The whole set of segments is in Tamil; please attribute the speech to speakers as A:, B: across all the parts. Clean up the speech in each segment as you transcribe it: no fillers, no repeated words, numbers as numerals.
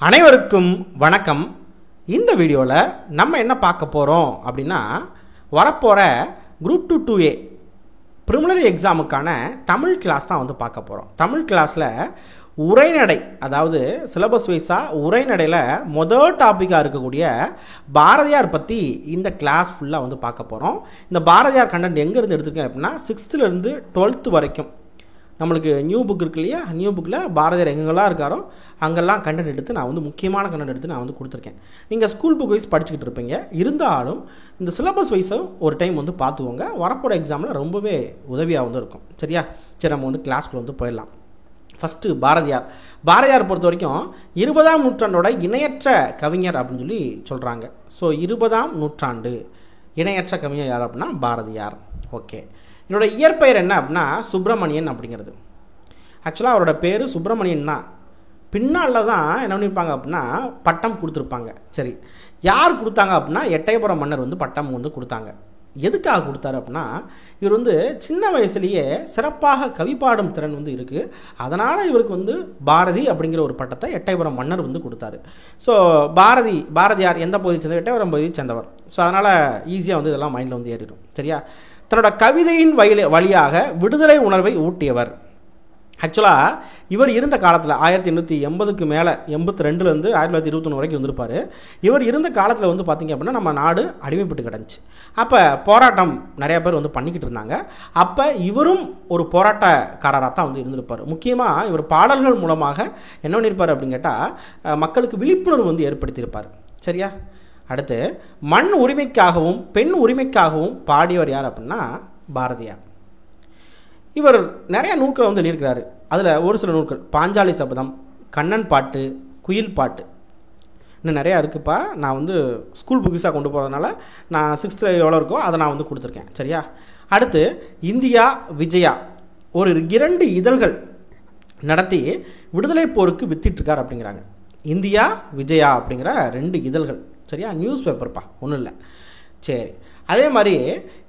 A: அனைவருக்கும் வணக்கம். இந்த வீடியோவில் நம்ம என்ன பார்க்க போகிறோம் அப்படின்னா, வரப்போகிற குரூப் 2A ப்ரிலிமினரி எக்ஸாமுக்கான தமிழ் கிளாஸ் தான் பார்க்க போகிறோம். தமிழ் கிளாஸில் உரைநடை, அதாவது சிலபஸ் வைஸாக உரைநடையில் முதல் டாப்பிக்காக இருக்கக்கூடிய பாரதியார் பற்றி இந்த கிளாஸ் ஃபுல்லாக பார்க்க போகிறோம். இந்த பாரதியார் கண்டென்ட் எங்கேருந்து எடுத்துருக்கேன் அப்படின்னா 6th to 12th வரைக்கும் நம்மளுக்கு நியூ புக் இருக்கு இல்லையா, நியூ புக்கில் பாரதியார் எங்கெல்லாம் இருக்காரோ அங்கெல்லாம் கண்டென்ட் எடுத்து நான் முக்கியமான கண்டென்ட் எடுத்து நான் கொடுத்துருக்கேன். நீங்கள் ஸ்கூல் புக் வைஸ் படிச்சுக்கிட்டு இருப்பீங்க, இருந்தாலும் இந்த சிலபஸ் வைஸும் ஒரு டைம் பார்த்துக்கோங்க. வரப்போகிற எக்ஸாமில் ரொம்பவே உதவியாக இருக்கும். சரியா? சரி, நம்ம கிளாஸ்க்குள்ள போயிடலாம். ஃபஸ்ட்டு பாரதியார் பொறுத்த வரைக்கும் 20ஆம் நூற்றாண்டோட இணையற்ற கவிஞர் அப்படின்னு சொல்லி சொல்கிறாங்க. ஸோ 20ஆம் நூற்றாண்டு இணையற்ற கவிஞர் யார் அப்படின்னா பாரதியார். ஓகே, என்னோட இயற்பெயர் என்ன அப்படின்னா சுப்பிரமணியன் அப்படிங்கிறது. ஆக்சுவலாக அவரோட பேர் சுப்பிரமணியன் தான். பின்னால் தான் என்ன பண்ணியிருப்பாங்க அப்படின்னா பட்டம் கொடுத்துருப்பாங்க. சரி, யார் கொடுத்தாங்க அப்படின்னா எட்டயபுரம் மன்னர் பட்டம் கொடுத்தாங்க. எதுக்காக கொடுத்தாரு அப்படின்னா, இவர் சின்ன வயசுலேயே சிறப்பாக கவி பாடும் திறன் இருக்குது. அதனால் இவருக்கு பாரதி அப்படிங்கிற ஒரு பட்டத்தை எட்டயபுரம் மன்னர் கொடுத்தாரு. ஸோ பாரதியார் எந்த பகுதியை சேர்ந்தவர்? எட்டயபுரம் பகுதியை சேர்ந்தவர். ஸோ அதனால் ஈஸியாக இதெல்லாம் மைண்டில் ஏறிடும். சரியா? தன்னோட கவிதையின் வழியாக விடுதலை உணர்வை ஊட்டியவர். ஆக்சுவலாக இவர் இருந்த காலத்தில் 1880க்கு மேலே 82லேருந்து 1921 வரைக்கும் இருந்திருப்பார். இவர் இருந்த காலத்தில் பார்த்தீங்க அப்படின்னா நம்ம நாடு அடிமைப்பட்டு கிடந்துச்சு. அப்போ போராட்டம் நிறையா பேர் பண்ணிக்கிட்டு இருந்தாங்க. அப்போ இவரும் ஒரு போராட்டக்காரராக தான் இருந்திருப்பார். முக்கியமாக இவர் பாடல்கள் மூலமாக என்ன பண்ணியிருப்பார் அப்படின்னு கேட்டால் மக்களுக்கு விழிப்புணர்வு ஏற்படுத்தியிருப்பார். சரியா? அடுத்து மண் உரிமைக்காகவும் பெண் உரிமைக்காகவும் பாடியவர் யார் அப்படின்னா பாரதியார். இவர் நிறைய நூல்களை எழுதியிருக்கிறாரு. அதில் ஒரு சில நூல்கள் பாஞ்சாலி சபதம், கண்ணன் பாட்டு, குயில் பாட்டு, இன்னும் நிறையா இருக்குப்பா. நான் ஸ்கூல் புக்ஸாக கொண்டு போகிறதுனால நான் 6th எவ்வளோ இருக்கோ அதை நான் கொடுத்துருக்கேன். சரியா? அடுத்து இந்தியா விஜயா ஒரு 2 இதழ்கள் நடத்தி விடுதலை போருக்கு வித்திட்டுருக்கார் அப்படிங்கிறாங்க. இந்தியா விஜயா அப்படிங்கிற 2 இதழ்கள். சரியா? நியூஸ் பேப்பர்ப்பா, ஒன்றும் இல்லை. சரி, அதே மாதிரி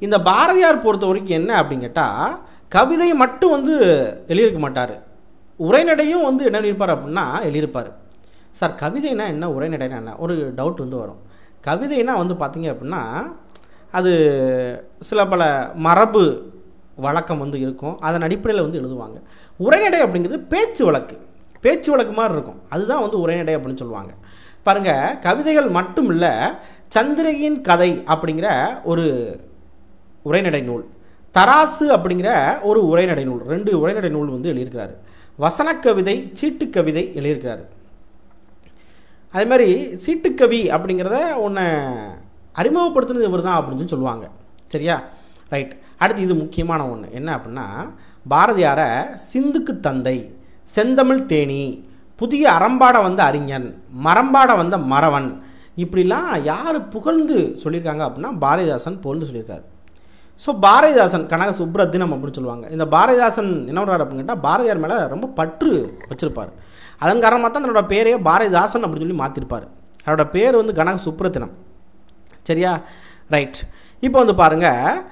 A: இந்த பாரதியார் பொறுத்த வரைக்கும் என்ன அப்படின்னு கேட்டால், கவிதை மட்டும் எழுதியிருக்க மாட்டார், உரைநடையும் என்ன எழுதியிருப்பார் அப்படின்னா எழுதியிருப்பார். சார் கவிதைனா என்ன, உரைநடைனா என்ன ஒரு டவுட் வரும். கவிதைனா பார்த்தீங்க அப்படின்னா அது சில பல மரபு வழக்கம் இருக்கும், அதன் அடிப்படையில் எழுதுவாங்க. உரைநடை அப்படிங்கிறது பேச்சு வழக்கு மாதிரி இருக்கும். அதுதான் உரைநடை அப்படின்னு சொல்லுவாங்க. பாருங்க, கவிதைகள் மட்டும் இல்லை, சந்திரகியின் கதை அப்படிங்கிற ஒரு உரைநடை நூல், தராசு அப்படிங்கிற ஒரு உரைநடை நூல், 2 உரைநடை நூல் எழுதியிருக்கிறாரு. வசனக்கவிதை, சீட்டுக்கவிதை எழுதியிருக்கிறாரு. அதே மாதிரி சீட்டுக்கவி அப்படிங்கிறத ஒன்று அறிமுகப்படுத்துனது இவர் தான் அப்படின்னு சொல்லுவாங்க. சரியா? ரைட். அடுத்து இது முக்கியமான ஒன்று என்ன அப்படின்னா, பாரதியாரை சிந்துக்கு தந்தை, செந்தமிழ் தேனி, புதிய அறம்பாட அறிஞன், மரம்பாட மறவன், இப்படிலாம் யார் புகழ்ந்து சொல்லியிருக்காங்க அப்படின்னா பாரதிதாசன் புகழ்ந்து சொல்லியிருக்காரு. ஸோ பாரதிதாசன் கனக சுப்ரத்தினம் அப்படின்னு சொல்லுவாங்க. இந்த பாரதிதாசன் என்ன பண்ணுறாரு அப்படின்னு கேட்டால் பாரதியார் மேலே ரொம்ப பற்று வச்சுருப்பார். அதன் காரணமாக தான் தன்னோட பேரையே பாரதிதாசன் அப்படின்னு சொல்லி மாற்றிருப்பார். அவரோட பேர் கனக சுப்ரத்தினம். சரியா? ரைட். இப்போ பாருங்கள்,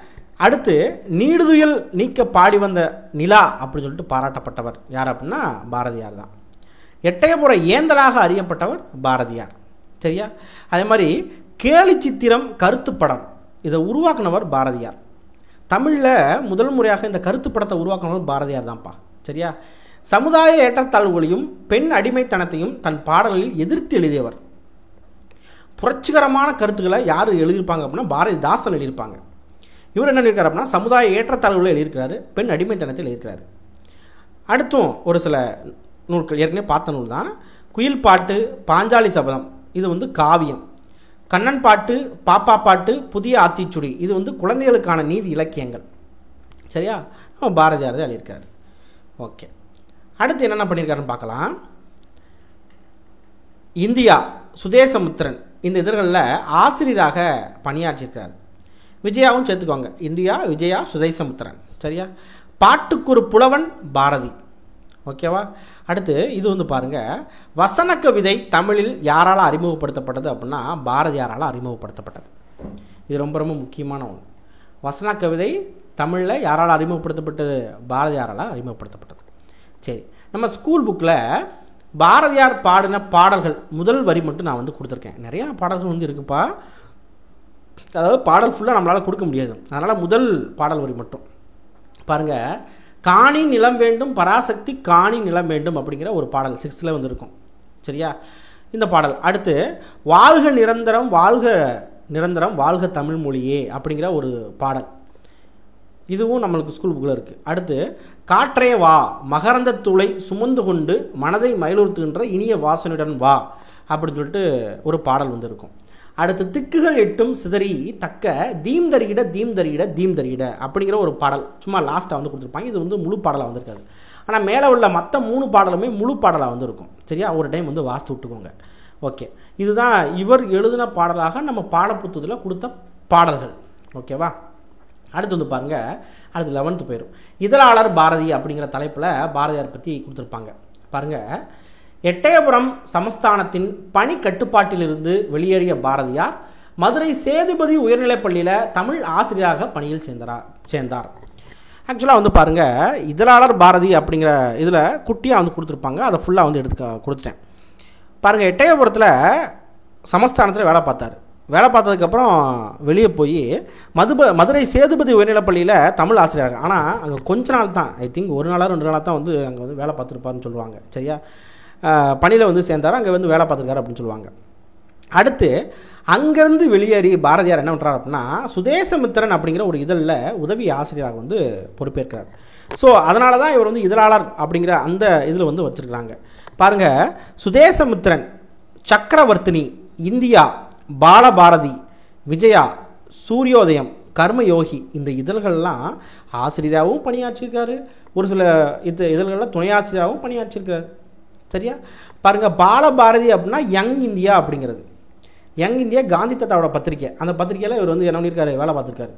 A: அடுத்து நீடுதுயல் நீக்க பாடி வந்த நிலா அப்படின்னு சொல்லிட்டு பாராட்டப்பட்டவர் யார் அப்படின்னா பாரதியார் தான். எட்டயபுர ஏந்தலாக அறியப்பட்டவர் பாரதியார். சரியா? அதே மாதிரி கேலி சித்திரம், கருத்து படம், இதை உருவாக்குனவர் பாரதியார். தமிழில் முதல் முறையாக இந்த கருத்து படத்தை உருவாக்குனவர் பாரதியார் தான்ப்பா. சரியா? சமுதாய ஏற்றத்தாழ்வுகளையும் பெண் அடிமைத்தனத்தையும் தன் பாடல்களில் எதிர்த்து எழுதியவர். புரட்சிகரமான கருத்துக்களை யார் எழுதியிருப்பாங்க அப்படின்னா பாரதிதாசன் எழுதியிருப்பாங்க. இவர் என்ன எழுதியிருக்காரு அப்படின்னா சமுதாய ஏற்றத்தாழ்வுகளை எழுதியிருக்கிறாரு, பெண் அடிமைத்தனத்தை எழுதியிருக்கிறாரு. அடுத்தும் ஒரு சில நூல்கள் ஏற்கனவே பார்த்த நூல் தான். குயில் பாட்டு, பாஞ்சாலி சபதம், இது காவியம். கண்ணன் பாட்டு, பாப்பா பாட்டு, புதிய ஆத்திச்சுடி, இது குழந்தைகளுக்கான நீதி இலக்கியங்கள். சரியா? பாரதியார் தான் எழுதியிருக்காரு. ஓகே, அடுத்து என்னென்ன பண்ணியிருக்காருன்னு பார்க்கலாம். இந்தியா, சுதேசமுத்திரன், இந்த இதழ்களில் ஆசிரியராக பணியாற்றியிருக்கார். விஜயாவும் சேர்த்துக்கோங்க. இந்தியா, விஜயா, சுதேசமுத்திரன். சரியா? பாட்டுக்கு ஒரு புலவன் பாரதி. ஓகேவா? அடுத்து இது பாருங்கள், வசன கவிதை தமிழில் யாரால் அறிமுகப்படுத்தப்பட்டது அப்படின்னா பாரதியாரால் அறிமுகப்படுத்தப்பட்டது. இது ரொம்ப ரொம்ப முக்கியமான ஒன்று. வசன கவிதை தமிழில் யாரால் அறிமுகப்படுத்தப்பட்டது? பாரதியாரால் அறிமுகப்படுத்தப்பட்டது. சரி, நம்ம ஸ்கூல் புக்கில் பாரதியார் பாடின பாடல்கள் முதல் வரி மட்டும் நான் வந்து கொடுத்துருக்கேன். நிறையா பாடல்கள் வந்து இருக்குப்பா, அதாவது பாடல் ஃபுல்லாக நம்மளால் கொடுக்க முடியாது, அதனால் முதல் பாடல் வரி மட்டும் பாருங்கள். காணி நிலம் வேண்டும் பராசக்தி காணி நிலம் வேண்டும் அப்படிங்கிற ஒரு பாடல் 6th வந்து இருக்கும். சரியா, இந்த பாடல். அடுத்து வாழ்க நிரந்தரம் வாழ்க நிரந்தரம் வாழ்க தமிழ் மொழியே அப்படிங்கிற ஒரு பாடல், இதுவும் நம்மளுக்கு ஸ்கூல் புக்கில் இருக்குது. அடுத்து காற்றே வா மகரந்த துளை சுமந்து கொண்டு மனதை மயிலுறுத்துகின்ற இனிய வாசனுடன் வா அப்படின்னு சொல்லிட்டு ஒரு பாடல் வந்து இருக்கும். அடுத்து திக்குகள் எட்டும் சிதறி தக்க தீம் தரியிட தீம் தரியிட தீம் தரியிட அப்படிங்கிற ஒரு பாடல் சும்மா லாஸ்ட்டாக வந்து கொடுத்துருப்பாங்க. இது வந்து முழு பாடலாக வந்திருக்காது, ஆனால் மேலே உள்ள மற்ற 3 பாடலுமே முழு பாடலாக வந்து இருக்கும். சரியா, ஒரு டைம் வந்து வாசித்து விட்டுக்கோங்க. ஓகே, இதுதான் இவர் எழுதின பாடலாக நம்ம பாடப்புத்தகத்தில் கொடுத்த பாடல்கள். ஓகேவா, அடுத்து வந்து பாருங்கள். அடுத்து 11th போயிடும். இதழாளர் பாரதி அப்படிங்கிற தலைப்பில் பாரதியார் பற்றி கொடுத்துருப்பாங்க. பாருங்கள், எட்டயபுரம் சமஸ்தானத்தின் பணி கட்டுப்பாட்டிலிருந்து வெளியேறிய பாரதியார் மதுரை சேதுபதி உயர்நிலைப் பள்ளியில் தமிழ் ஆசிரியராக பணியில் சேர்ந்தார். ஆக்சுவலாக வந்து பாருங்கள், இதழாளர் பாரதி அப்படிங்கிற இதில் குட்டியாக வந்து கொடுத்துருப்பாங்க, அதை ஃபுல்லாக வந்து கொடுத்துட்டேன். பாருங்கள், எட்டயபுரத்தில் சமஸ்தானத்தில் வேலை பார்த்தார். வேலை பார்த்ததுக்கப்புறம் வெளியே போய் மதுரை சேதுபதி உயர்நிலைப்பள்ளியில் தமிழ் ஆசிரியராக, ஆனால் அங்கே கொஞ்ச நாள் தான், ஐ திங்க் 1 நாளாக 2 நாளாக தான் வந்து அங்கே வந்து வேலை பார்த்துருப்பாருன்னு சொல்லுவாங்க. சரியா, பணியில் வந்து சேர்ந்தார், அங்கே வந்து வேலை பார்த்துருக்காரு அப்படின்னு சொல்லுவாங்க. அடுத்து அங்கேருந்து வெளியேறி பாரதியார் என்ன பண்ணுறாரு அப்படின்னா சுதேசமித்திரன் அப்படிங்கிற ஒரு இதழில் உதவி ஆசிரியராக வந்து பொறுப்பேற்கிறார். ஸோ அதனால தான் இவர் வந்து இதழாளர் அப்படிங்கிற அந்த இதில் வந்து வச்சுருக்கிறாங்க. பாருங்கள், சுதேசமித்திரன், சக்கரவர்த்தினி, இந்தியா, பாலபாரதி, விஜயா, சூரியோதயம், கர்மயோகி இந்த இதழ்கள்லாம் ஆசிரியராகவும் பணியாற்றியிருக்காரு, ஒரு சில இதழ்களில் துணை ஆசிரியராகவும் பணியாற்றியிருக்காரு. சரியா, பாருங்கள், பாலபாரதி அப்படின்னா யங் இந்தியா அப்படிங்கிறது, யங் இந்தியா காந்தி தாத்தாவோட பத்திரிக்கை, அந்த பத்திரிக்கையில் இவர் வந்து என்ன பண்ணியிருக்காரு, வேலை பார்த்துருக்காரு.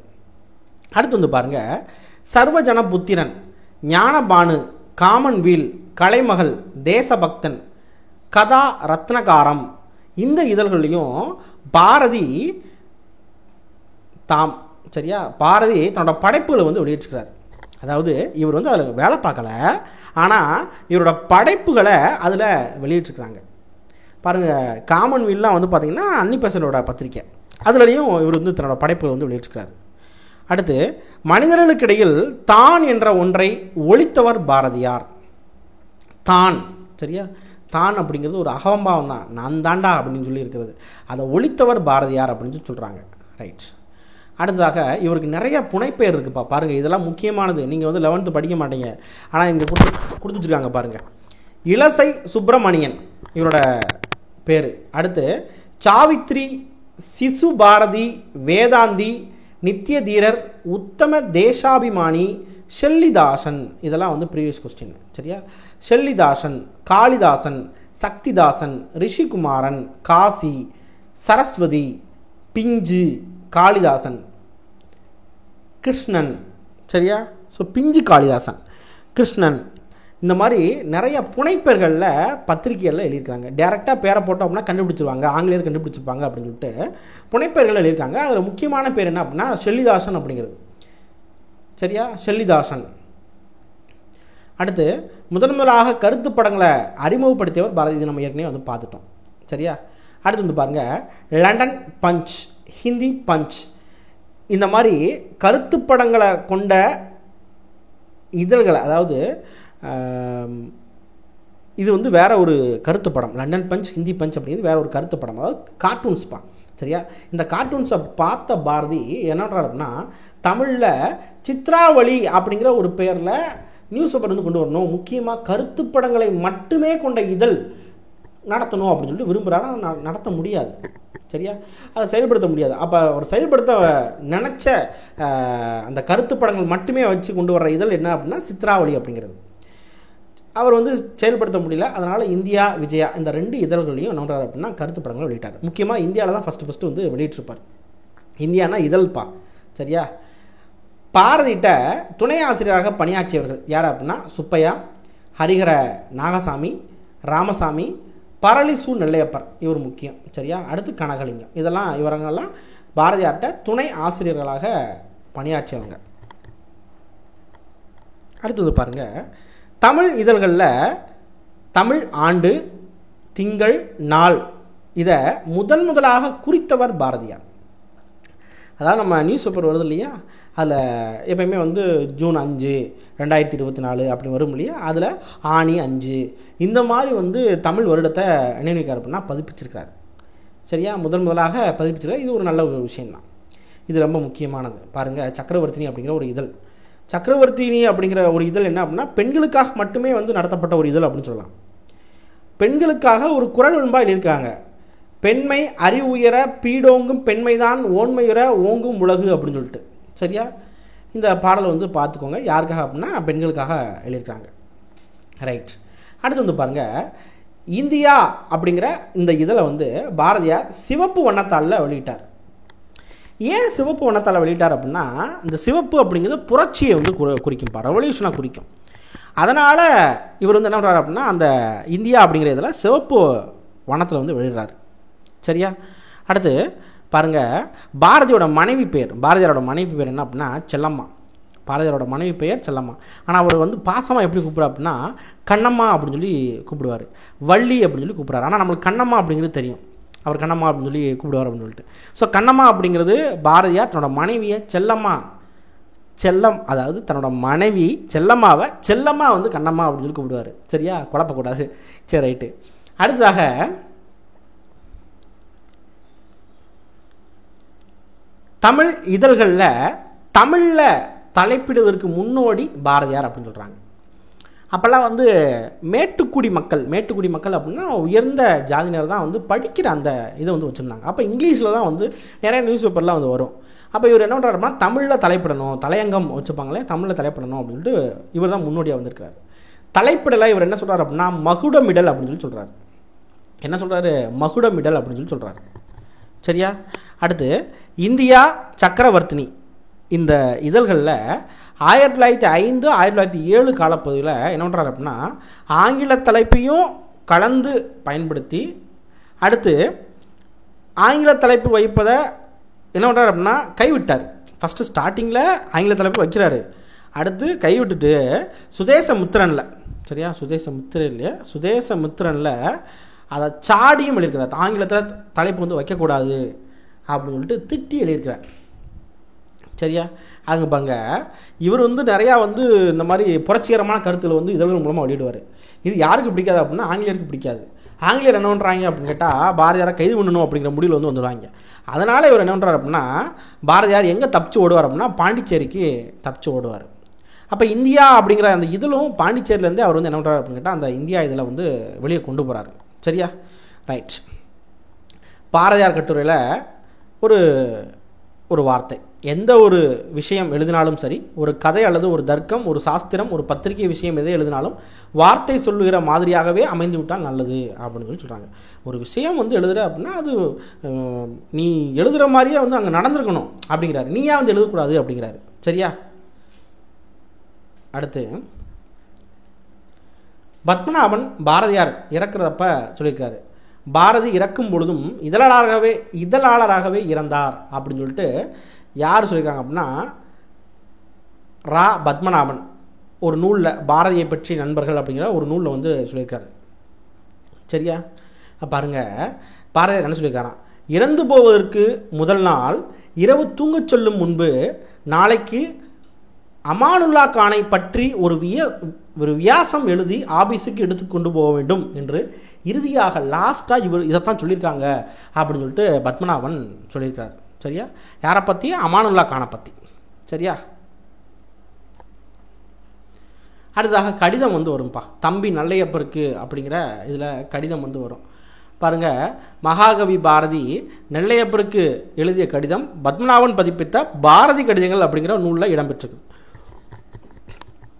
A: அடுத்து வந்து பாருங்கள், சர்வஜன புத்திரன், ஞானபானு, காமன்வீல், கலைமகள், தேசபக்தன், கதா ரத்னகாரம் இந்த இதழ்களையும் பாரதி சரியா, பாரதி தன்னோட படைப்புகளை வந்து வெளியிட்டிருக்கிறார். அதாவது இவர் வந்து அதில் வேலை பார்க்கல, ஆனால் இவரோட படைப்புகளை அதில் வெளியிட்டிருக்கிறாங்க. பாருங்கள், காமன்வீல்லாம் வந்து பார்த்திங்கன்னா அன்னிபெசன்டோட பத்திரிக்கை, அதுலேயும் இவர் வந்து தன்னோட படைப்புகளை வந்து வெளியிட்டிருக்கிறார். அடுத்து மனிதர்களுக்கிடையில் தான் என்ற ஒன்றை ஒழித்தவர் பாரதியார். தான், சரியா, தான் அப்படிங்கிறது ஒரு அகம்பாவம் தான், நான் தாண்டா அப்படின்னு சொல்லி இருக்கிறது, அதை ஒழித்தவர் பாரதியார் அப்படின்னு சொல்லி சொல்கிறாங்க. ரைட். அடுத்ததாக இவருக்கு நிறைய புனைப்பெயர் இருக்குப்பா. பாருங்கள், இதெல்லாம் முக்கியமானது, நீங்கள் வந்து 11th படிக்க மாட்டீங்க, ஆனால் இங்கே கொடுத்துருக்காங்க பாருங்கள். இலசை சுப்பிரமணியன் இவரோட பேர். அடுத்து சாவித்ரி, சிசு பாரதி, வேதாந்தி, நித்திய தீரர், உத்தம தேசாபிமானி, ஷெல்லிதாசன், இதெல்லாம் வந்து ப்ரீவியஸ் கொஸ்டின். சரியா, ஷெல்லிதாசன், காளிதாசன், சக்திதாசன், ரிஷிகுமாரன், காசி, சரஸ்வதி, பிஞ்சு, காளிதாசன், கிருஷ்ணன். சரியா, ஸோ பிஞ்சு காளிதாசன், கிருஷ்ணன், இந்த மாதிரி நிறைய புனைப்பெயர்களில் பத்திரிகைகளில் எழுதியிருக்காங்க. டேரெக்டாக பேரை போட்டோம் அப்படின்னா கண்டுபிடிச்சிருவாங்க, ஆங்கிலேயர் கண்டுபிடிச்சிருப்பாங்க அப்படின்னு சொல்லிட்டு புனைப்பெயர்கள் எழுதியிருக்காங்க. அதில் முக்கியமான பேர் என்ன அப்படின்னா ஷெல்லிதாசன் அப்படிங்கிறது. சரியா, ஷெல்லிதாசன். அடுத்து முதன்முதலாக கருத்து படங்களை அறிமுகப்படுத்தியவர் பாரதி, இது நம்ம ஏற்கனவே வந்து பார்த்துட்டோம். சரியா, அடுத்து வந்து பாருங்கள், லண்டன் பஞ்ச், ஹிந்தி பஞ்ச், இந்த மாதிரி கருத்து படங்களை கொண்ட இதழ்களை, அதாவது இது வந்து வேற ஒரு கருத்து படம், லண்டன் பஞ்ச், ஹிந்தி பஞ்ச் அப்படிங்கிறது வேற ஒரு கருத்து படம், அதாவது கார்ட்டூன்ஸ்பா. சரியா, இந்த கார்ட்டூன்ஸை பார்த்த பாரதி என்ன பண்ணுறாரு அப்படின்னா தமிழில் சித்ராவளி அப்படிங்கிற ஒரு பெயரில் நியூஸ் பேப்பர் வந்து கொண்டு வரணும், முக்கியமாக கருத்து படங்களை மட்டுமே கொண்ட இதழ் நடத்தணும் அப்படின்னு சொல்லிட்டு விரும்புகிறாரு. நடத்த முடியாது. சரியா, அதை செயல்படுத்த முடியாது. அப்போ அவர் செயல்படுத்த நினச்ச அந்த கருத்து படங்கள் மட்டுமே வச்சு கொண்டு வர்ற இதழ் என்ன அப்படின்னா சித்ராவளி அப்படிங்கிறது. அவர் வந்து செயல்படுத்த முடியல, அதனால் இந்தியா, விஜயா இந்த 2 இதழ்களையும் என்ன பண்ணுறாரு அப்படின்னா கருத்து படங்களை வெளியிட்டார். முக்கியமாக இந்தியாவில் தான் ஃபஸ்ட்டு வந்து வெளியிட்டிருப்பார். இந்தியானா இதழ்ப்பா. சரியா, பாரதிட்ட துணை ஆசிரியராக பணியாற்றியவர்கள் யார் அப்படின்னா சுப்பையா, ஹரிஹர நாகசாமி, ராமசாமி, பரளிசு நெல்லையப்பர், இவர் முக்கியம். சரியா, அடுத்து கனகலிங்கம், இதெல்லாம் இவங்கெல்லாம் பாரதியார்ட்ட துணை ஆசிரியர்களாக பணியாற்றியவங்க. அடுத்தது பாருங்கள், தமிழ் இதழ்களில் தமிழ் ஆண்டு, திங்கள், நாள் இதை முதலாக குறித்தவர் பாரதியார். அதாவது நம்ம நியூஸ் பேப்பர் வருது இல்லையா, அதில் எப்பயுமே வந்து ஜூன் 5 2024 அப்படி வரும் இல்லையா, அதில் ஆணி 5 இந்த மாதிரி வந்து தமிழ் வருடத்தை நினைவுக்கார் அப்படின்னா பதிப்பிச்சிருக்காரு. சரியா, முதலாக பதிப்பிச்சிருக்காரு. இது ஒரு நல்ல ஒரு விஷயந்தான். இது ரொம்ப முக்கியமானது. பாருங்கள், சக்கரவர்த்தினி அப்படிங்கிற ஒரு இதழ். சக்கரவர்த்தினி அப்படிங்கிற ஒரு இதழ் என்ன அப்படின்னா பெண்களுக்காக மட்டுமே வந்து நடத்தப்பட்ட ஒரு இதழ் அப்படின்னு சொல்லலாம். பெண்களுக்காக ஒரு குரல் வெண்பா எழுதியிருக்காங்க. பெண்மை அறிவுயர பீடோங்கும் பெண்மைதான் ஓன்மையுற ஓங்கும் உலகு அப்படின்னு சொல்லிட்டு. சரியா, இந்த பாடலை வந்து பார்த்துக்கோங்க. யாருக்காக அப்படின்னா பெண்களுக்காக எழுதியிருக்காங்க. ரைட். அடுத்து வந்து பாருங்கள், இந்தியா அப்படிங்கிற இந்த இதில் வந்து பாரதியார் சிவப்பு வண்ணத்தாளில் வெளியிட்டார். ஏன் சிவப்பு வண்ணத்தால் வெளியிட்டார் அப்படின்னா இந்த சிவப்பு அப்படிங்கிறது புரட்சியை வந்து குறிக்கும், ரெவல்யூஷனாக குறிக்கும். அதனால் இவர் வந்து என்ன பண்ணுறாரு அப்படின்னா அந்த இந்தியா அப்படிங்கிற இதில் சிவப்பு வண்ணத்தில் வந்து வெளியிடுறாரு. சரியா, அடுத்து பாருங்கள், பாரதியாரோட மனைவி பேர் என்ன அப்படின்னா செல்லம்மா. பாரதியாரோட மனைவி பெயர் செல்லம்மா. ஆனால் அவர் வந்து பாசமாக எப்படி கூப்பிட்றாரு அப்படின்னா கண்ணம்மா அப்படின்னு சொல்லி கூப்பிடுவார், வள்ளி அப்படின்னு சொல்லி கூப்பிட்றாரு. ஆனால் நம்மளுக்கு கண்ணம்மா அப்படிங்கிறது தெரியும், அவர் கண்ணம்மா அப்படின்னு சொல்லி கூப்பிடுவார் அப்படின்னு சொல்லிட்டு. ஸோ கண்ணம்மா அப்படிங்கிறது பாரதியார் தன்னோட மனைவியை அதாவது தன்னோட மனைவி செல்லம்மா வந்து கண்ணம்மா அப்படின்னு சொல்லி கூப்பிடுவார். சரியா, குழப்பக்கூடாது. சரி, ரைட்டு. அடுத்ததாக தமிழ் இதழ்களில் தமிழில் தலைப்பிடுவதற்கு முன்னோடி பாரதியார் அப்படின்னு சொல்கிறாங்க. அப்போல்லாம் வந்து மேட்டுக்குடி மக்கள் அப்படின்னா உயர்ந்த ஜாதியினர் தான் வந்து படிக்கிற அந்த இதை வந்து வச்சுருந்தாங்க. அப்போ இங்கிலீஷில் தான் வந்து நிறைய நியூஸ் பேப்பர்லாம் வந்து வரும். அப்போ இவர் என்ன பண்ணுறாருன்னா தமிழில் தலைப்பிடணும், தலையங்கம் வச்சுப்பாங்களே, தமிழில் தலைப்பிடணும் அப்படின்ட்டு இவர் தான் முன்னோடியாக வந்திருக்கிறார். தலைப்பிடலை இவர் என்ன சொல்கிறார் அப்படின்னா மகுடமிடல் அப்படின்னு சொல்லி சொல்கிறார். என்ன சொல்கிறாரு? மகுடமிடல் அப்படின்னு சொல்லி சொல்கிறார். சரியா, அடுத்து இந்தியா, சக்கரவர்த்தினி இந்த இதழ்களில் 1905 1907 காலப்பகுதியில் என்ன பண்ணுறாரு அப்படின்னா ஆங்கில தலைப்பையும் கலந்து பயன்படுத்தி அடுத்து ஆங்கில தலைப்பு வைப்பதை என்ன பண்ணுறாரு அப்படின்னா கைவிட்டார். ஃபஸ்ட்டு ஸ்டார்டிங்கில் ஆங்கில தலைப்பு வைக்கிறாரு, அடுத்து கைவிட்டுட்டு சுதேசமித்திரனில், சரியா, சுதேசமித்திரனில் அதை சாடியும் எழுதியிருக்கிறார். ஆங்கிலத்தில் தலைப்பு வந்து வைக்கக்கூடாது அப்படின்னு சொல்லிட்டு திட்டி எழுதியிருக்கிறார். சரியா, அங்கே பாங்க இவர் வந்து நிறையா வந்து இந்த மாதிரி புரட்சிகரமான கருத்துக்களை வந்து இதழ்கள் மூலமாக வெளியிடுவார். இது யாருக்கு பிடிக்காது அப்படின்னா ஆங்கிலேயருக்கு பிடிக்காது. ஆங்கிலேயர் என்ன பண்ணுறாங்க அப்படின்னு கேட்டால் பாரதியாரை கைது பண்ணணும் அப்படிங்கிற முடிவில் வந்து வந்துடுவாங்க. அதனால் இவர் என்ன பண்ணுறாரு அப்படின்னா பாரதியார் எங்கே தப்பிச்சு ஓடுவார் அப்படின்னா பாண்டிச்சேரிக்கு தப்பிச்சு ஓடுவார். அப்போ இந்தியா அப்படிங்கிற அந்த இதழும் பாண்டிச்சேரியிலேருந்து அவர் வந்து என்ன பண்ணுறாரு அப்படின்னு கேட்டால் அந்த இந்தியா இதில் வந்து வெளியே கொண்டு போகிறாரு. சரியா, ரைட். பாரதியார் கட்டுரையில் ஒரு வார்த்தை, எந்த ஒரு விஷயம் எழுதினாலும் சரி, ஒரு கதை அல்லது ஒரு தர்க்கம், ஒரு சாஸ்திரம், ஒரு பத்திரிகை விஷயம் எதை எழுதினாலும் வார்த்தை சொல்லுகிற மாதிரியாகவே அமைந்து விட்டால் நல்லது அப்படின்னு சொல்லி சொல்கிறாங்க. ஒரு விஷயம் வந்து எழுதுகிற அப்படின்னா அது நீ எழுதுகிற மாதிரியே வந்து அங்கே நடந்திருக்கணும் அப்படிங்கிறாரு, நீயா வந்து எழுதக்கூடாது அப்படிங்கிறாரு. சரியா, அடுத்து பத்மநாபன் பாரதியார் இறக்குறதப்ப சொல்லியிருக்காரு, பாரதி இறக்கும் பொழுதும் இதழாளராகவே இறந்தார் அப்படின்னு சொல்லிட்டு யார் சொல்லியிருக்காங்க அப்படின்னா ரா பத்மநாபன் ஒரு நூலில் பாரதியை பற்றி நண்பர்கள் அப்படிங்கிற ஒரு நூலில் வந்து சொல்லியிருக்காரு. சரியா, பாருங்கள், பாரதியார் என்ன சொல்லியிருக்காராம், இறந்து போவதற்கு முதல் நாள் இரவு தூங்கச் சொல்லும் முன்பு நாளைக்கு அமானுல்லா கானை பற்றி ஒரு வியாசம் எழுதி ஆபீஸுக்கு எடுத்து கொண்டு போக வேண்டும் என்று இறுதியாக லாஸ்ட்டாக இவர் இதைத்தான் சொல்லியிருக்காங்க அப்படின்னு சொல்லிட்டு பத்மநாபன் சொல்லியிருக்காரு. சரியா, யாரை பற்றி? அமானுல்லா கானை பற்றி. சரியா, அடுத்ததாக கடிதம் வந்து வரும்பா, தம்பி நல்லையப்பருக்கு அப்படிங்கிற இதில் கடிதம் வந்து வரும். பாருங்கள், மகாகவி பாரதி நெல்லையப்பருக்கு எழுதிய கடிதம் பத்மநாபன் பதிப்பித்த பாரதி கடிதங்கள் அப்படிங்கிற நூலில் இடம்பெற்றிருக்கு.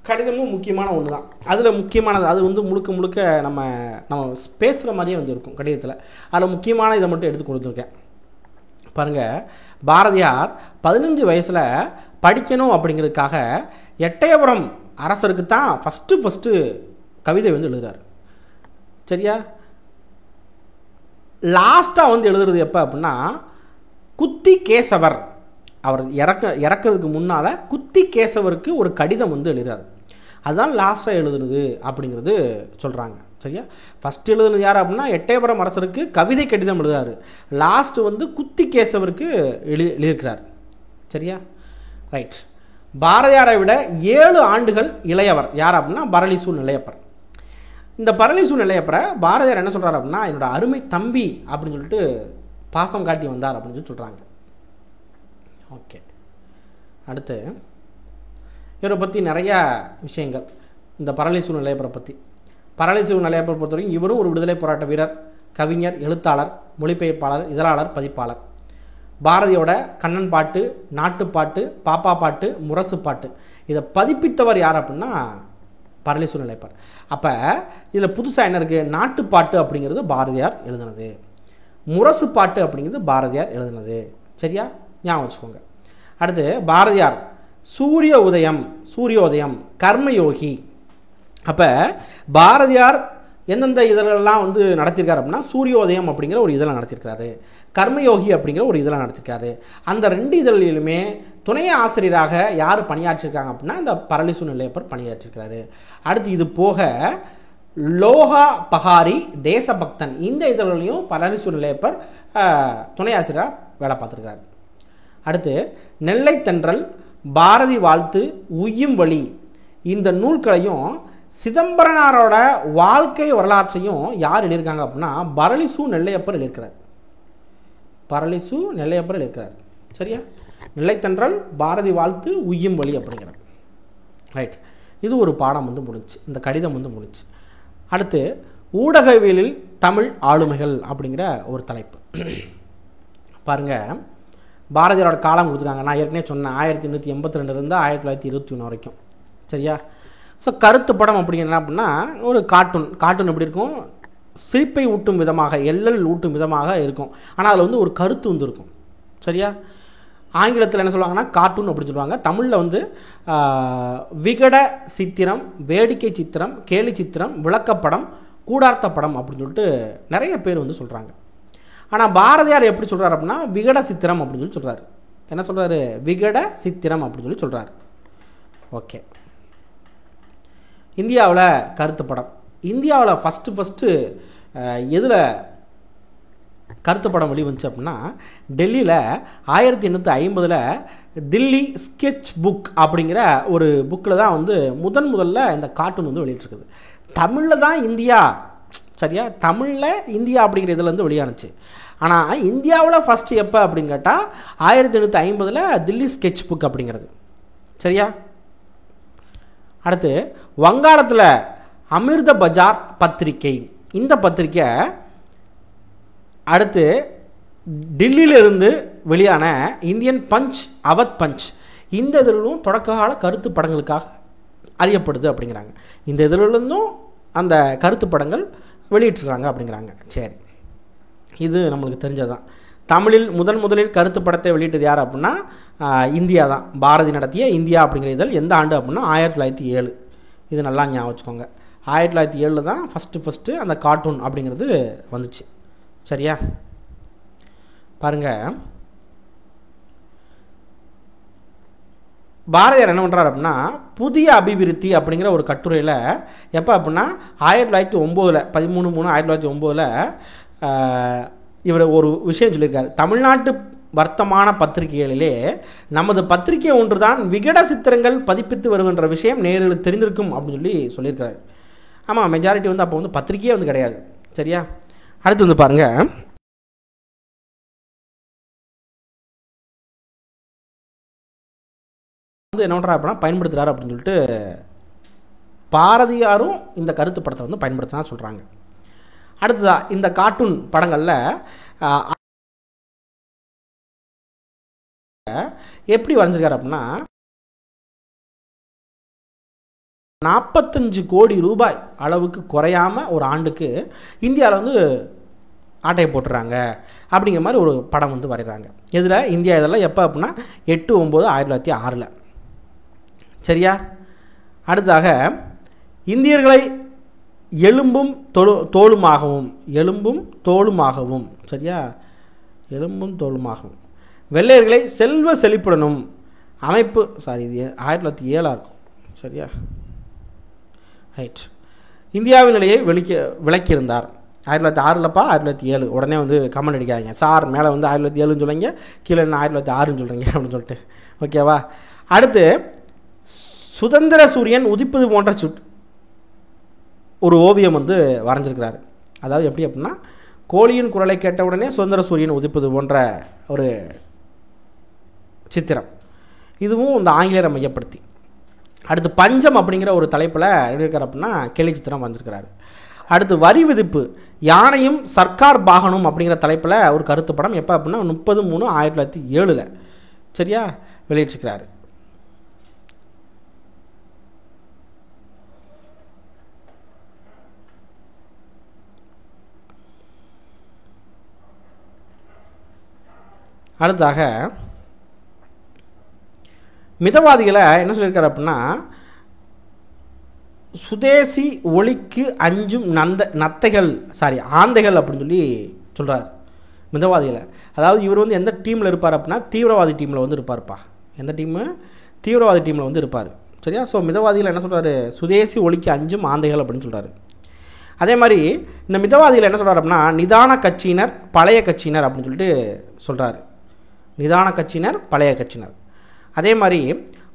A: கடிதமும் முக்கியமான ஒன்று தான். அதில் முக்கியமானது அது வந்து முழுக்க நம்ம பேசுகிற மாதிரியே வந்து இருக்கும் கடிதத்தில். அதில் முக்கியமான இதை மட்டும் எடுத்து கொடுத்துருக்கேன். பாருங்கள், பாரதியார் 15 வயசில் படிக்கணும் அப்படிங்கிறதுக்காக எட்டயபுரம் அரசருக்கு தான் ஃபஸ்ட்டு கவிதை வந்து எழுதுறாரு. சரியா, லாஸ்ட்டாக வந்து எழுதுறது எப்போ அப்படின்னா குத்தி கேசவர் அவர் இறக்கிறதுக்கு முன்னால் குத்தி கேசவருக்கு ஒரு கடிதம் வந்து எழுதுறாரு. அதுதான் லாஸ்ட்டாக எழுதுறது அப்படிங்கிறது சொல்கிறாங்க. சரியா? ஃபஸ்ட் எழுதுனது யார் அப்படின்னா எட்டயபுரம் அரசருக்கு கவிதை கடிதம் எழுதுறாரு. லாஸ்ட் வந்து குத்திகேசவருக்கு எழுதியிருக்கிறார். சரியா? ரைட். பாரதியாரை விட 7 ஆண்டுகள் இளையவர் யார் அப்படின்னா பரளிசு நெல்லையப்பர். இந்த பரளிசு நெல்லையப்பரை பாரதியார் என்ன சொல்கிறார் அப்படின்னா என்னோட அருமை தம்பி அப்படின்னு சொல்லிட்டு பாசம் காட்டி வந்தார் அப்படின்னு சொல்லி சொல்கிறாங்க. ஓகே, அடுத்து இவரை பற்றி நிறைய விஷயங்கள் இந்த பரளிசு நெல்லையப்பரை பற்றி. பரளிசு நெல்லையப்பரை பொறுத்தவரைக்கும் இவரும் ஒரு விடுதலை போராட்ட வீரர், கவிஞர், எழுத்தாளர், மொழிபெயர்ப்பாளர், இதழாளர், பதிப்பாளர். பாரதியோட கண்ணன் பாட்டு, நாட்டுப்பாட்டு, பாப்பா பாட்டு, முரசு பாட்டு இதை பதிப்பித்தவர் யார் அப்படின்னா பரளிசு நெல்லையப்பர். அப்போ இதில் புதுசாக என்ன இருக்குது? நாட்டுப்பாட்டு அப்படிங்கிறது பாரதியார் எழுதுனது, முரசு பாட்டு அப்படிங்கிறது பாரதியார் எழுதுனது. சரியா? ஞாபகம் வச்சுக்கோங்க. அடுத்து பாரதியார் சூரியோதயம், கர்மயோகி. அப்போ பாரதியார் எந்தெந்த இதழெல்லாம் வந்து நடத்தியிருக்காரு அப்படின்னா சூரியோதயம் அப்படிங்கிற ஒரு இதழை நடத்தியிருக்காரு, கர்மயோகி அப்படிங்கிற ஒரு இதழை நடத்தியிருக்காரு. அந்த 2 இதழிலுமே துணை ஆசிரியராக யார் பணியாற்றிருக்காங்க அப்படின்னா இந்த பரளிசு நெல்லையப்பர் பணியாற்றிருக்கிறாரு. அடுத்து இது போக லோகா பகாரி, தேசபக்தன் இந்த இதழிலையும் பரளிசு நெல்லையப்பர் துணை ஆசிரியராக வேலை பார்த்துருக்காரு. அடுத்து நெல்லை தென்றல், பாரதி வாழ்த்து, உய்யும் வழி இந்த நூல்களையும் சிதம்பரனாரோட வாழ்க்கை வரலாற்றையும் யார் எழுதியிருக்காங்க அப்படின்னா பரளிசு நெல்லையப்பர் எழுதியிருக்கிறார். பரளிசு நெல்லையப்பர் எழுதியிருக்கிறார். சரியா? நெல்லைத்தன்றல், பாரதி வாழ்த்து, உய்யும் வழி அப்படிங்கிறார். ரைட். இது ஒரு பாடம் வந்து முடிச்சு, இந்த கடிதம் வந்து முடிச்சு. அடுத்து ஊடகவியலில் தமிழ் ஆளுமைகள் அப்படிங்கிற ஒரு தலைப்பு. பாருங்க, பாரதியாரோட காலம் கொடுத்துருக்காங்க. நான் ஏற்கனவே சொன்னேன் 1882 1921 வரைக்கும். சரியா? ஸோ கருத்து படம் அப்படிங்கிறது என்ன அப்படின்னா ஒரு கார்ட்டூன் எப்படி இருக்கும்? சிரிப்பை ஊட்டும் விதமாக, எல்லல் ஊட்டும் விதமாக இருக்கும். ஆனால் அதில் வந்து ஒரு கருத்து வந்து இருக்கும். சரியா? ஆங்கிலத்தில் என்ன சொல்லுவாங்கன்னா கார்ட்டூன் அப்படின்னு சொல்லுவாங்க. தமிழில் வந்து விகட சித்திரம், வேடிக்கை சித்திரம், கேலி சித்திரம், விளக்கப்படம், கூடார்த்த படம் அப்படின்னு சொல்லிட்டு நிறைய பேர் வந்து சொல்கிறாங்க. ஆனால் பாரதியார் எப்படி சொல்கிறார் அப்படின்னா விகட சித்திரம் அப்படின்னு சொல்லி சொல்கிறார். என்ன சொல்கிறாரு? விகட சித்திரம் அப்படின்னு சொல்லி சொல்கிறார். ஓகே. இந்தியாவில் கருத்து படம், இந்தியாவில் ஃபஸ்ட்டு எதில் கருத்து படம் வெளிவந்துச்சு அப்படின்னா டெல்லியில் 1850 தில்லி ஸ்கெட்ச் புக் அப்படிங்கிற ஒரு புக்கில் தான் வந்து முதல்ல இந்த கார்ட்டூன் வந்து வெளியிட்டிருக்குது. தமிழில் தான் இந்தியா, சரியா? தமிழில் இந்தியா அப்படிங்கிற இதில் வந்து வெளியானுச்சு. ஆனால் இந்தியாவில் ஃபஸ்ட்டு எப்போ அப்படின்னு கேட்டால் 1850 தில்லி ஸ்கெட்ச் புக் அப்படிங்கிறது. சரியா? அடுத்து வங்காளத்தில் அமிர்த பஜார் பத்திரிகை, இந்த பத்திரிக்கை அடுத்து டெல்லியிலிருந்து வெளியான இந்தியன் பஞ்ச், அவத் பஞ்ச் இந்த இதழும் தொடக்ககால கருத்து படங்களுக்காக அறியப்படுது அப்படிங்கிறாங்க. இந்த இதழிலிருந்தும் அந்த கருத்து படங்கள் வெளியிட்டிருக்காங்க அப்படிங்கிறாங்க. சரி, இது நம்மளுக்கு தெரிஞ்சதான். தமிழில் முதலில் கருத்து படத்தை வெளியிட்டது யார் அப்படின்னா இந்தியா தான். பாரதி நடத்திய இந்தியா அப்படிங்கிற இதழ் எந்த ஆண்டு அப்படின்னா 1907. இது நல்லா ஞாபகம் வச்சுக்கோங்க. 1907 தான் ஃபஸ்ட்டு அந்த கார்ட்டூன் அப்படிங்கிறது வந்துச்சு. சரியா? பாருங்க, பாரதியார் என்ன பண்ணுறாரு அப்படின்னா புதிய அபிவிருத்தி அப்படிங்கிற ஒரு கட்டுரையில் எப்போ அப்படின்னா 1909 13/3/1909 இவர் ஒரு விஷயம் சொல்லியிருக்காரு. தமிழ்நாட்டு வர்த்தமான பத்திரிகைகளிலே நமது பத்திரிகை ஒன்றுதான் விகட சித்திரங்கள் பதிப்பித்து வருகின்ற விஷயம் நேரில் தெரிந்திருக்கும் அப்படின்னு சொல்லியிருக்காரு. ஆமாம், மெஜாரிட்டி வந்து அப்போ வந்து பத்திரிகையே வந்து கிடையாது. சரியா? அடுத்து வந்து பாருங்க, வந்து என்ன பண்ணுறாரு அப்படின்னா பயன்படுத்துகிறாரு அப்படின்னு சொல்லிட்டு பாரதியாரும் இந்த கருத்து படத்தை வந்து பயன்படுத்தினா சொல்கிறாங்க. அடுத்ததான் இந்த கார்ட்டூன் படங்களில் எப்படி வரைஞ்சிருக்காரு அப்படின்னா 45 கோடி ரூபாய் அளவுக்கு குறையாம ஒரு ஆண்டுக்கு இந்தியாவில் வந்து ஆட்டையை போட்டுறாங்க அப்படிங்கிற மாதிரி ஒரு படம் வந்து வரைகிறாங்க. இதில் இந்தியா இதெல்லாம் எப்போ அப்படின்னா 8/9/1906. சரியா? அடுத்ததாக இந்தியர்களை எலும்பும் தோளுமாகவும், சரியா? எலும்பும் தோளுமாகவும் வெள்ளையர்களை செல்வ செழிப்புடனும் அமைப்பு, சாரி இது 1907 இருக்கும். சரியா? ரைட். இந்தியாவின் நிலையை விளக்கியிருந்தார். 1906 1907. உடனே வந்து கமெண்ட் அடிக்காதீங்க சார், மேலே வந்து 1907 சொல்லுங்க, கீழே 1906 சொல்கிறீங்க அப்படின்னு சொல்லிட்டு. ஓகேவா? அடுத்து சுதந்திர சூரியன் உதிப்பது போன்ற ஒரு ஓவியம் வந்து வரைஞ்சிருக்கிறாரு. அதாவது எப்படி அப்படின்னா, கோழியின் குரலை கேட்ட உடனே சுதந்திர சூரியன் உதிப்பது போன்ற ஒரு சித்திரம். இதுவும் இந்த ஆங்கிலேயரை மையப்படுத்தி. அடுத்து பஞ்சம் அப்படிங்கிற ஒரு தலைப்பில் எழுதியிருக்காரு அப்படின்னா கேலி சித்திரம் வந்திருக்கிறாரு. அடுத்து வரி விதிப்பு, யானையும் சர்க்கார் பாகனும் அப்படிங்கிற தலைப்பில் ஒரு கருத்து படம் எப்போ அப்படின்னா 30/3/1907 சரியா வெளியிட்டிருக்கிறாரு. அடுத்தாக மிதவாதிகளை என்ன சொல்லியிருக்காரு அப்படின்னா, சுதேசி ஒளிக்கு அஞ்சும் ஆந்தைகள் அப்படின்னு சொல்லி சொல்கிறார் மிதவாதிகளை. அதாவது இவர் வந்து எந்த டீமில் இருப்பார் அப்படின்னா தீவிரவாதி டீமில் வந்து இருப்பார்ப்பா. எந்த டீமு? தீவிரவாதி டீமில் வந்து இருப்பார். சரியா? ஸோ மிதவாதிகள் என்ன சொல்கிறாரு? சுதேசி ஒளிக்கு அஞ்சும் ஆந்தைகள் அப்படின்னு சொல்கிறாரு. அதே மாதிரி இந்த மிதவாதிகள் என்ன சொல்கிறார் அப்படின்னா நிதான கட்சியினர் பழைய கட்சியினர் அப்படின்னு சொல்லிட்டு சொல்கிறாரு. நிதான கட்சியினர் பழைய கட்சியினர். அதே மாதிரி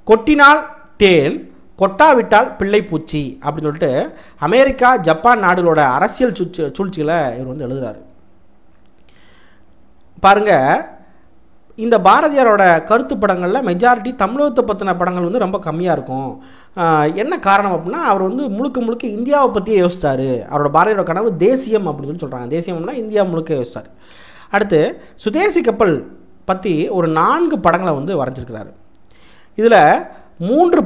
A: கொட்டினால் தேல், கொட்டாவிட்டால் பிள்ளை பூச்சி அப்படின்னு சொல்லிட்டு அமெரிக்கா ஜப்பான் நாடுகளோட அரசியல் சூழ்ச்சிகளை இவர் வந்து எழுதுகிறார். பாருங்க, இந்த பாரதியாரோட கருத்து படங்களில் மெஜாரிட்டி தமிழகத்தை பற்றின படங்கள் வந்து ரொம்ப கம்மியாக இருக்கும். என்ன காரணம் அப்படின்னா, அவர் வந்து முழுக்க இந்தியாவை பற்றியே யோசித்தார். அவரோட பாரதியாரோட கனவு தேசியம் அப்படின்னு சொல்லி சொல்கிறாங்க. தேசியம்னா இந்தியா முழுக்க யோசித்தார். அடுத்து சுதேசி கப்பல் பற்றி ஒரு 4 படங்களை வந்து வரைஞ்சிருக்கிறாரு. இதில் 3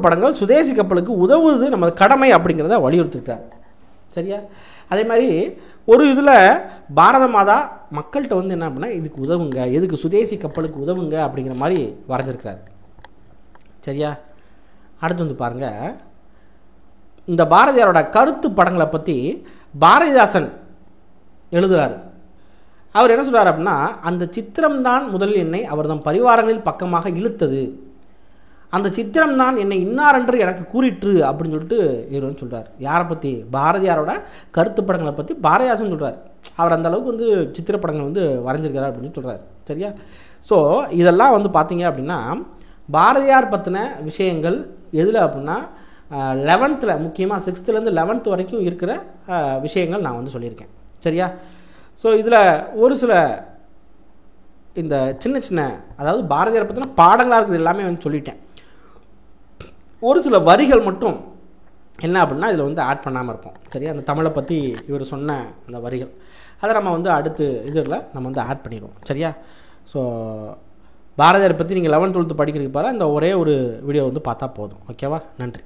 A: படங்கள் சுதேசி கப்பலுக்கு உதவுவது நமது கடமை அப்படிங்கிறத வலியுறுத்திருக்காரு. சரியா? அதே மாதிரி ஒரு இதில் பாரத மாதா மக்கள்கிட்ட வந்து என்ன அப்படின்னா இதுக்கு உதவுங்க, எதுக்கு சுதேசி கப்பலுக்கு உதவுங்க அப்படிங்கிற மாதிரி வரைஞ்சிருக்கிறாரு. சரியா? அடுத்து வந்து பாருங்கள், இந்த பாரதியாரோட கருத்து படங்களை பற்றி பாரதிதாசன் எழுதுகிறார். அவர் என்ன சொல்கிறார் அப்படின்னா, அந்த சித்திரம்தான் முதலில் என்னை அவர்தம் பரிவாரங்களில் பக்கமாக இழுத்தது, அந்த சித்திரம்தான் என்னை இன்னாரென்று எனக்கு கூறிற்று அப்படின்னு சொல்லிட்டு இவர் வந்து சொல்கிறார். யாரை பற்றி? பாரதியாரோட கருத்து படங்களை பற்றி பாரதிதாசன் சொல்கிறார். அவர் அந்த அளவுக்கு வந்து சித்திரப்படங்கள் வந்து வரைஞ்சிருக்கிறார் அப்படின்னு சொல்கிறார். சரியா? ஸோ இதெல்லாம் வந்து பார்த்தீங்க அப்படின்னா பாரதியார் பற்றின விஷயங்கள் எதில் அப்படின்னா 11th முக்கியமாக 6th 11th வரைக்கும் இருக்கிற விஷயங்கள் நான் வந்து சொல்லியிருக்கேன். சரியா? ஸோ இதில் ஒரு சில இந்த சின்ன அதாவது பாரதியாரை பற்றின பாடங்களாக இருக்கிறது எல்லாமே வந்து சொல்லிட்டேன். ஒரு சில வரிகள் மட்டும் என்ன அப்படின்னா இதில் வந்து ஆட் பண்ணாமல் இருப்போம். சரியா? அந்த தமிழை பற்றி இவர் சொன்ன அந்த வரிகள் அதை நம்ம வந்து அடுத்து இதில் நம்ம வந்து ஆட் பண்ணிடுவோம். சரியா? ஸோ பாரதியாரை பற்றி நீங்கள் 11th 12th படிக்கிறதுக்கு பாரு இந்த ஒரே ஒரு வீடியோ வந்து பார்த்தா போதும். ஓகேவா? நன்றி.